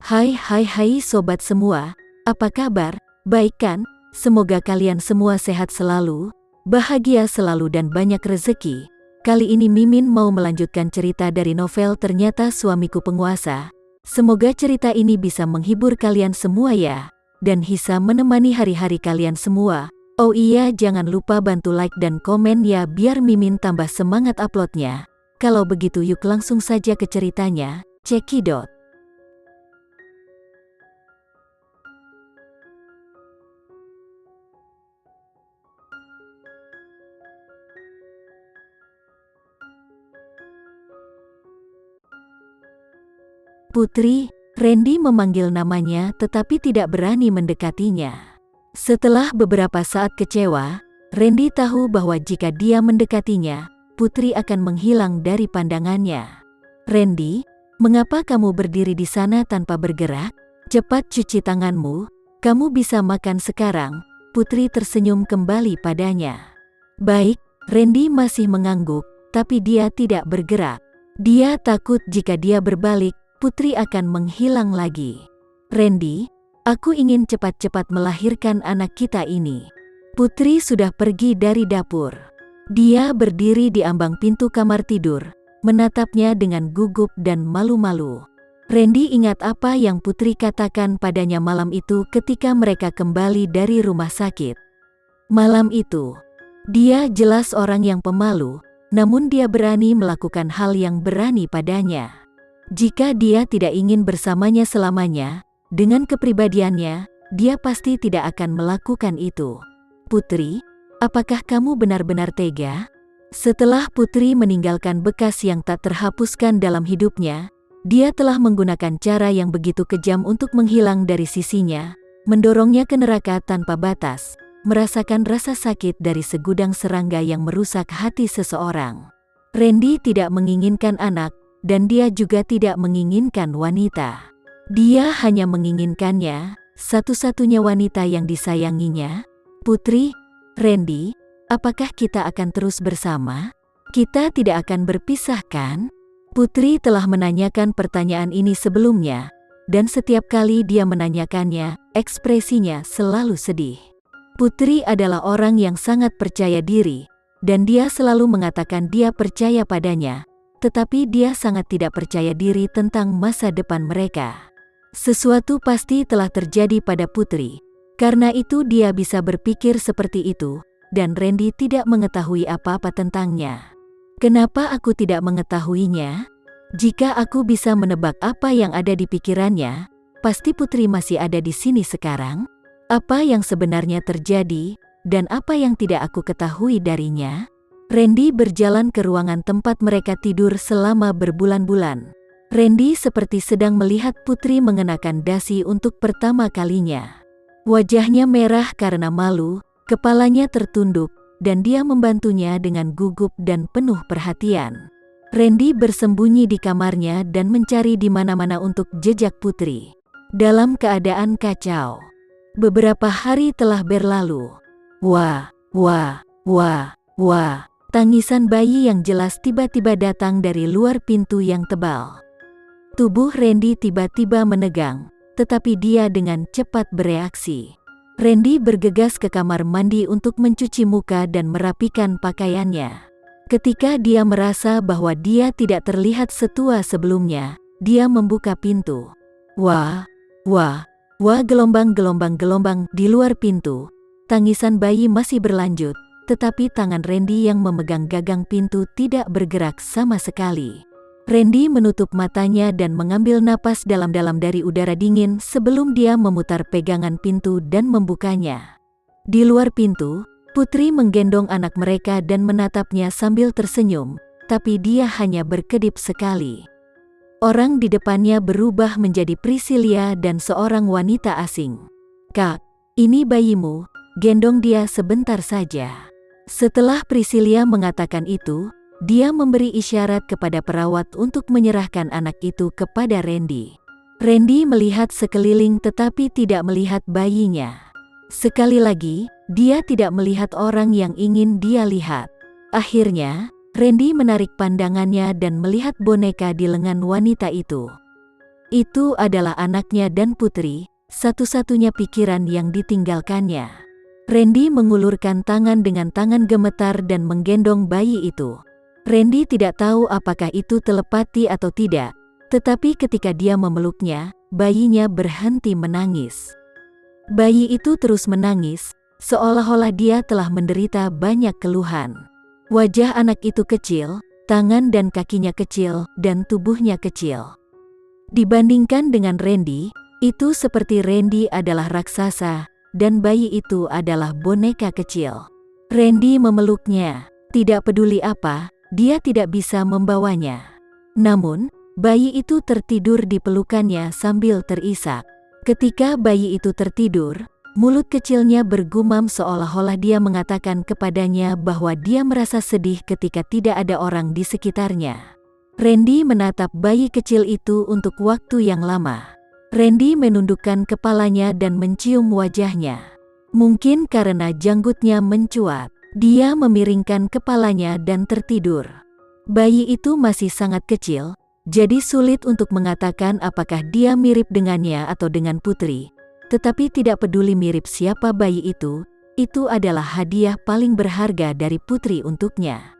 Hai sobat semua, apa kabar? Baik kan? Semoga kalian semua sehat selalu, bahagia selalu dan banyak rezeki. Kali ini Mimin mau melanjutkan cerita dari novel Ternyata Suamiku Penguasa. Semoga cerita ini bisa menghibur kalian semua ya, dan bisa menemani hari-hari kalian semua. Oh iya, jangan lupa bantu like dan komen ya biar Mimin tambah semangat uploadnya. Kalau begitu yuk langsung saja ke ceritanya, cekidot. Putri, Randy memanggil namanya tetapi tidak berani mendekatinya. Setelah beberapa saat kecewa, Randy tahu bahwa jika dia mendekatinya, Putri akan menghilang dari pandangannya. Randy, mengapa kamu berdiri di sana tanpa bergerak? Cepat cuci tanganmu, kamu bisa makan sekarang. Putri tersenyum kembali padanya. Baik, Randy masih mengangguk, tapi dia tidak bergerak. Dia takut jika dia berbalik, Putri akan menghilang lagi. Randy, aku ingin cepat-cepat melahirkan anak kita ini. Putri sudah pergi dari dapur. Dia berdiri di ambang pintu kamar tidur, menatapnya dengan gugup dan malu-malu. Randy ingat apa yang Putri katakan padanya malam itu ketika mereka kembali dari rumah sakit. Malam itu, dia jelas orang yang pemalu, namun dia berani melakukan hal yang berani padanya. Jika dia tidak ingin bersamanya selamanya, dengan kepribadiannya, dia pasti tidak akan melakukan itu. Putri, apakah kamu benar-benar tega? Setelah Putri meninggalkan bekas yang tak terhapuskan dalam hidupnya, dia telah menggunakan cara yang begitu kejam untuk menghilang dari sisinya, mendorongnya ke neraka tanpa batas, merasakan rasa sakit dari segudang serangga yang merusak hati seseorang. Randy tidak menginginkan anak, dan dia juga tidak menginginkan wanita. Dia hanya menginginkannya, satu-satunya wanita yang disayanginya. Putri, Randy, apakah kita akan terus bersama? Kita tidak akan berpisah kan? Putri telah menanyakan pertanyaan ini sebelumnya, dan setiap kali dia menanyakannya, ekspresinya selalu sedih. Putri adalah orang yang sangat percaya diri, dan dia selalu mengatakan dia percaya padanya. Tetapi dia sangat tidak percaya diri tentang masa depan mereka. Sesuatu pasti telah terjadi pada Putri. Karena itu dia bisa berpikir seperti itu, dan Randy tidak mengetahui apa-apa tentangnya. Kenapa aku tidak mengetahuinya? Jika aku bisa menebak apa yang ada di pikirannya, pasti Putri masih ada di sini sekarang. Apa yang sebenarnya terjadi, dan apa yang tidak aku ketahui darinya? Randy berjalan ke ruangan tempat mereka tidur selama berbulan-bulan. Randy seperti sedang melihat Putri mengenakan dasi untuk pertama kalinya. Wajahnya merah karena malu, kepalanya tertunduk, dan dia membantunya dengan gugup dan penuh perhatian. Randy bersembunyi di kamarnya dan mencari di mana-mana untuk jejak Putri. Dalam keadaan kacau. Beberapa hari telah berlalu. Wah. Tangisan bayi yang jelas tiba-tiba datang dari luar pintu yang tebal. Tubuh Randy tiba-tiba menegang, tetapi dia dengan cepat bereaksi. Randy bergegas ke kamar mandi untuk mencuci muka dan merapikan pakaiannya. Ketika dia merasa bahwa dia tidak terlihat setua sebelumnya, dia membuka pintu. Wah, gelombang di luar pintu. Tangisan bayi masih berlanjut. Tetapi tangan Randy yang memegang gagang pintu tidak bergerak sama sekali. Randy menutup matanya dan mengambil napas dalam-dalam dari udara dingin sebelum dia memutar pegangan pintu dan membukanya. Di luar pintu, Putri menggendong anak mereka dan menatapnya sambil tersenyum, tapi dia hanya berkedip sekali. Orang di depannya berubah menjadi Priscilia dan seorang wanita asing. "Kak, ini bayimu, gendong dia sebentar saja." Setelah Priscilia mengatakan itu, dia memberi isyarat kepada perawat untuk menyerahkan anak itu kepada Randy. Randy melihat sekeliling tetapi tidak melihat bayinya. Sekali lagi, dia tidak melihat orang yang ingin dia lihat. Akhirnya, Randy menarik pandangannya dan melihat boneka di lengan wanita itu. Itu adalah anaknya dan Putri, satu-satunya pikiran yang ditinggalkannya. Randy mengulurkan tangan dengan tangan gemetar dan menggendong bayi itu. Randy tidak tahu apakah itu telepati atau tidak, tetapi ketika dia memeluknya, bayinya berhenti menangis. Bayi itu terus menangis, seolah-olah dia telah menderita banyak keluhan. Wajah anak itu kecil, tangan dan kakinya kecil, dan tubuhnya kecil. Dibandingkan dengan Randy, itu seperti Randy adalah raksasa, dan bayi itu adalah boneka kecil. Randy memeluknya, tidak peduli apa, dia tidak bisa membawanya. Namun, bayi itu tertidur di pelukannya sambil terisak. Ketika bayi itu tertidur, mulut kecilnya bergumam seolah-olah dia mengatakan kepadanya bahwa dia merasa sedih ketika tidak ada orang di sekitarnya. Randy menatap bayi kecil itu untuk waktu yang lama. Randy menundukkan kepalanya dan mencium wajahnya. Mungkin karena janggutnya mencuat, dia memiringkan kepalanya dan tertidur. Bayi itu masih sangat kecil, jadi sulit untuk mengatakan apakah dia mirip dengannya atau dengan Putri. Tetapi tidak peduli mirip siapa bayi itu adalah hadiah paling berharga dari Putri untuknya.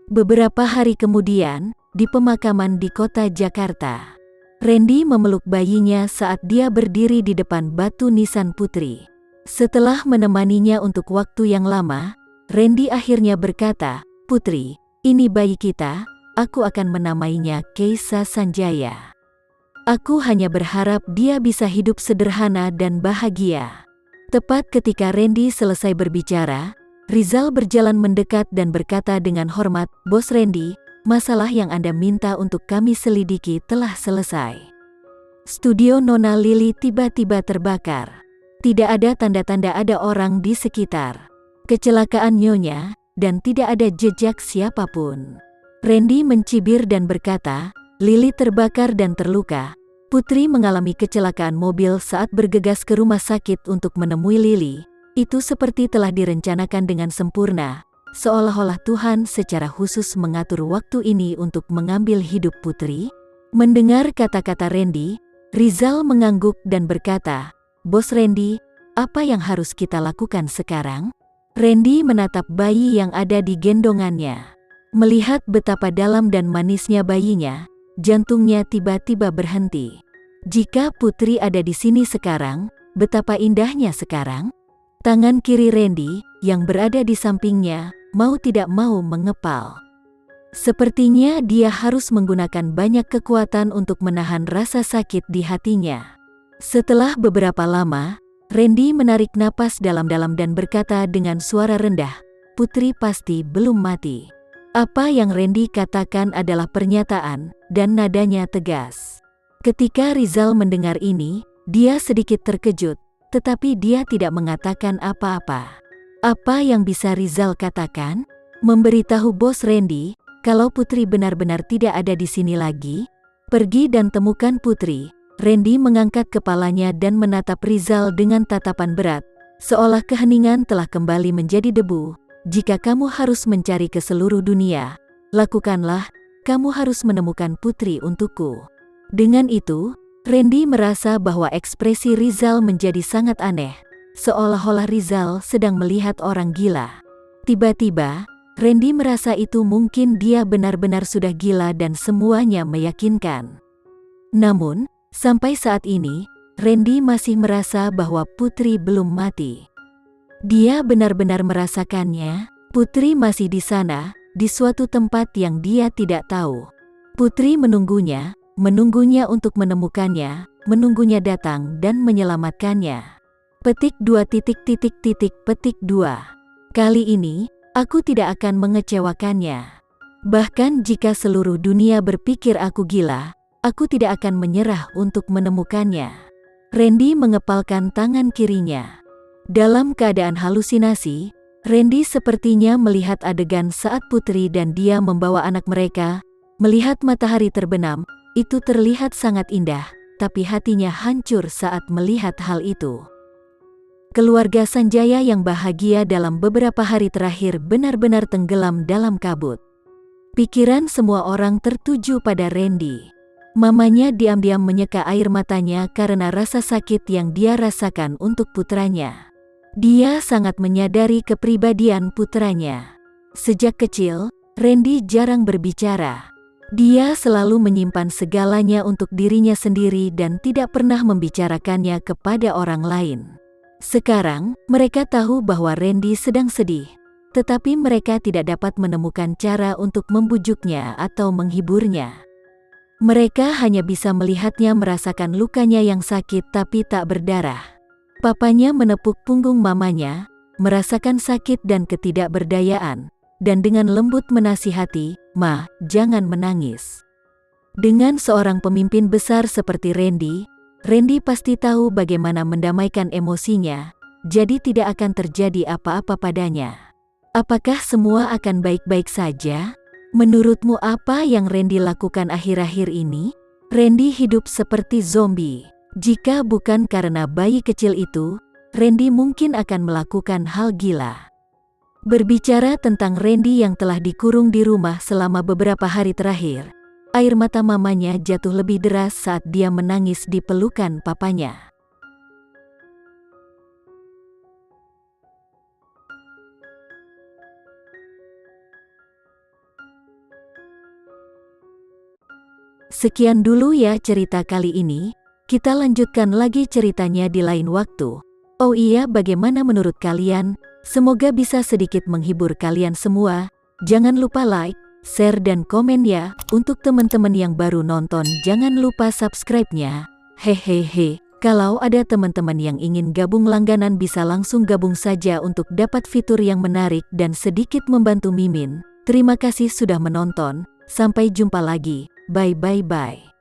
Beberapa hari kemudian, di pemakaman di kota Jakarta, Randy memeluk bayinya saat dia berdiri di depan batu nisan Putri. Setelah menemaninya untuk waktu yang lama, Randy akhirnya berkata, "Putri, ini bayi kita, aku akan menamainya Keisa Sanjaya. Aku hanya berharap dia bisa hidup sederhana dan bahagia." Tepat ketika Randy selesai berbicara, Rizal berjalan mendekat dan berkata dengan hormat, "Bos Randy, masalah yang Anda minta untuk kami selidiki telah selesai." Studio Nona Lily tiba-tiba terbakar. Tidak ada tanda-tanda ada orang di sekitar. Kecelakaan Nyonya, dan tidak ada jejak siapapun. Randy mencibir dan berkata, "Lily terbakar dan terluka. Putri mengalami kecelakaan mobil saat bergegas ke rumah sakit untuk menemui Lily. Itu seperti telah direncanakan dengan sempurna, seolah-olah Tuhan secara khusus mengatur waktu ini untuk mengambil hidup Putri." Mendengar kata-kata Randy, Rizal mengangguk dan berkata, "Bos Randy, apa yang harus kita lakukan sekarang?" Randy menatap bayi yang ada di gendongannya. Melihat betapa dalam dan manisnya bayinya, jantungnya tiba-tiba berhenti. Jika Putri ada di sini sekarang, betapa indahnya sekarang. Tangan kiri Randy, yang berada di sampingnya, mau tidak mau mengepal. Sepertinya dia harus menggunakan banyak kekuatan untuk menahan rasa sakit di hatinya. Setelah beberapa lama, Randy menarik napas dalam-dalam dan berkata dengan suara rendah, "Putri pasti belum mati." Apa yang Randy katakan adalah pernyataan, dan nadanya tegas. Ketika Rizal mendengar ini, dia sedikit terkejut, tetapi dia tidak mengatakan apa-apa. Apa yang bisa Rizal katakan? Memberitahu Bos Randy, kalau Putri benar-benar tidak ada di sini lagi? Pergi dan temukan Putri. Randy mengangkat kepalanya dan menatap Rizal dengan tatapan berat, seolah keheningan telah kembali menjadi debu. "Jika kamu harus mencari ke seluruh dunia, lakukanlah, kamu harus menemukan Putri untukku." Dengan itu, Randy merasa bahwa ekspresi Rizal menjadi sangat aneh, seolah-olah Rizal sedang melihat orang gila. Tiba-tiba, Randy merasa itu mungkin dia benar-benar sudah gila dan semuanya meyakinkan. Namun, sampai saat ini, Randy masih merasa bahwa Putri belum mati. Dia benar-benar merasakannya, Putri masih di sana, di suatu tempat yang dia tidak tahu. Putri menunggunya untuk menemukannya, menunggunya datang dan menyelamatkannya. Petik 2. Kali ini, aku tidak akan mengecewakannya. Bahkan jika seluruh dunia berpikir aku gila, aku tidak akan menyerah untuk menemukannya. Randy mengepalkan tangan kirinya. Dalam keadaan halusinasi, Randy sepertinya melihat adegan saat Putri dan dia membawa anak mereka, melihat matahari terbenam. Itu terlihat sangat indah, tapi hatinya hancur saat melihat hal itu. Keluarga Sanjaya yang bahagia dalam beberapa hari terakhir benar-benar tenggelam dalam kabut. Pikiran semua orang tertuju pada Randy. Mamanya diam-diam menyeka air matanya karena rasa sakit yang dia rasakan untuk putranya. Dia sangat menyadari kepribadian putranya. Sejak kecil, Randy jarang berbicara. Dia selalu menyimpan segalanya untuk dirinya sendiri dan tidak pernah membicarakannya kepada orang lain. Sekarang, mereka tahu bahwa Randy sedang sedih, tetapi mereka tidak dapat menemukan cara untuk membujuknya atau menghiburnya. Mereka hanya bisa melihatnya merasakan lukanya yang sakit tapi tak berdarah. Papanya menepuk punggung mamanya, merasakan sakit dan ketidakberdayaan, dan dengan lembut menasihati, "Ma, jangan menangis." Dengan seorang pemimpin besar seperti Randy pasti tahu bagaimana mendamaikan emosinya, jadi tidak akan terjadi apa-apa padanya. Apakah semua akan baik-baik saja? Menurutmu apa yang Randy lakukan akhir-akhir ini? Randy hidup seperti zombie. Jika bukan karena bayi kecil itu, Randy mungkin akan melakukan hal gila. Berbicara tentang Randy yang telah dikurung di rumah selama beberapa hari terakhir, air mata mamanya jatuh lebih deras saat dia menangis di pelukan papanya. Sekian dulu ya cerita kali ini, kita lanjutkan lagi ceritanya di lain waktu. Oh iya, bagaimana menurut kalian? Semoga bisa sedikit menghibur kalian semua. Jangan lupa like, share dan komen ya. Untuk teman-teman yang baru nonton jangan lupa subscribe-nya. Hehehe, kalau ada teman-teman yang ingin gabung langganan bisa langsung gabung saja untuk dapat fitur yang menarik dan sedikit membantu Mimin. Terima kasih sudah menonton, sampai jumpa lagi. Bye bye bye.